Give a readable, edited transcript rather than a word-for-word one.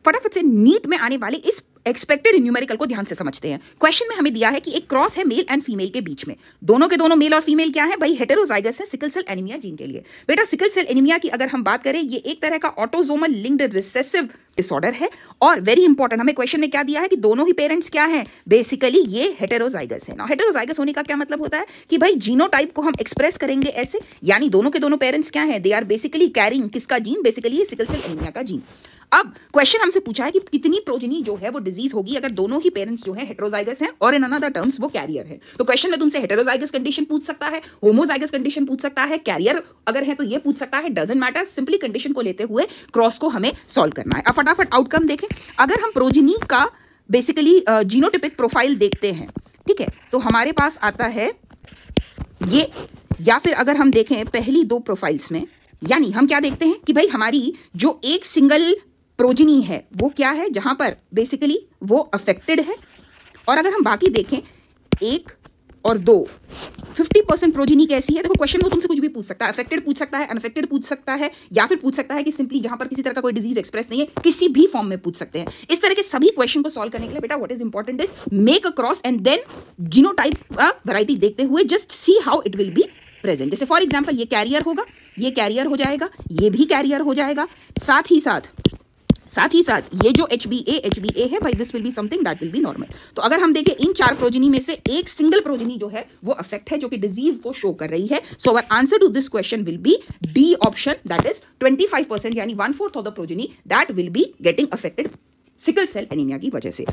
फटाफट से नीट में आने वाले इस एक्सपेक्टेड न्यूमेरिकल को ध्यान से समझते हैं। क्वेश्चन में हमें दिया है कि एक क्रॉस है मेल एंड फीमेल के बीच में, दोनों के दोनों मेल और फीमेल क्या है भाई, हेटेरोजाइगस है सिकल सेल एनीमिया जीन के लिए। बेटा सिकल सेल एनीमिया की अगर हम बात करें, ये एक तरह का ऑटोसोमल लिंक्ड रिसेसिव डिसऑर्डर है। और वेरी इंपॉर्टेंट, हमें क्वेश्चन में क्या दिया है कि दोनों ही पेरेंट्स क्या हैं, बेसिकली ये हेटेरोजाइगस है ना। हेटेरोजाइगस होने का क्या मतलब होता है कि भाई जीनोटाइप को हम एक्सप्रेस करेंगे ऐसे, यानी दोनों के दोनों पेरेंट्स क्या हैं, दे आर बेसिकली कैरिंग किसका gene, basically sickle cell anaemia का जीन। अब क्वेश्चन हमसे पूछा है कि कितनी प्रोजेनी जो है वो डिजीज होगी अगर दोनों ही पेरेंट्स जो है हेटेरोजाइगस हैं और इन अनदर टर्म्स वो कैरियर है। तो क्वेश्चन में तुमसे हेटेरोजाइगस कंडीशन पूछ सकता है, होमोजाइगस कंडीशन पूछ सकता है, कैरियर अगर है तो ये पूछ सकता है, डजंट मैटर, सिंपली कंडीशन को लेते हुए क्रॉस को हमें सॉल्व करना है। अब फटाफट आउटकम देखें। अगर हम प्रोजेनी का बेसिकली जीनोटिपिक प्रोफाइल देखते हैं, ठीक है, तो हमारे पास आता है ये, या फिर अगर हम देखें पहली दो प्रोफाइल्स में, यानी हम क्या देखते हैं कि भाई हमारी जो एक सिंगल प्रोजेनी है वो क्या है, जहां पर बेसिकली वो अफेक्टेड है। और अगर हम बाकी देखें एक और दो, 50% प्रोजेनी कैसी है। देखो क्वेश्चन में तुमसे कुछ भी पूछ सकता है, अफेक्टेड पूछ सकता है, अनअफेक्टेड पूछ सकता है, या फिर पूछ सकता है कि सिंपली जहां पर किसी तरह का कोई डिजीज एक्सप्रेस नहीं है, किसी भी फॉर्म में पूछ सकते हैं। इस तरह के सभी क्वेश्चन को सॉल्व करने के लिए बेटा what is important is make a cross and then genotype का वैरायटी देखते हुए just see how it will be present. जैसे फॉर एग्जाम्पल ये कैरियर होगा, ये कैरियर हो जाएगा, ये भी कैरियर हो जाएगा, साथ ही साथ ये जो HbA है भाई, this will be something that will B normal. तो अगर हम देखें इन चार प्रोजेनी में से एक सिंगल प्रोजेनी जो है वो अफेक्ट है, जो कि डिजीज को शो कर रही है। So our answer to this question will be D option, that is 25%, यानी 1/4 of the progeny that will be getting affected sickle cell anaemia की वजह से।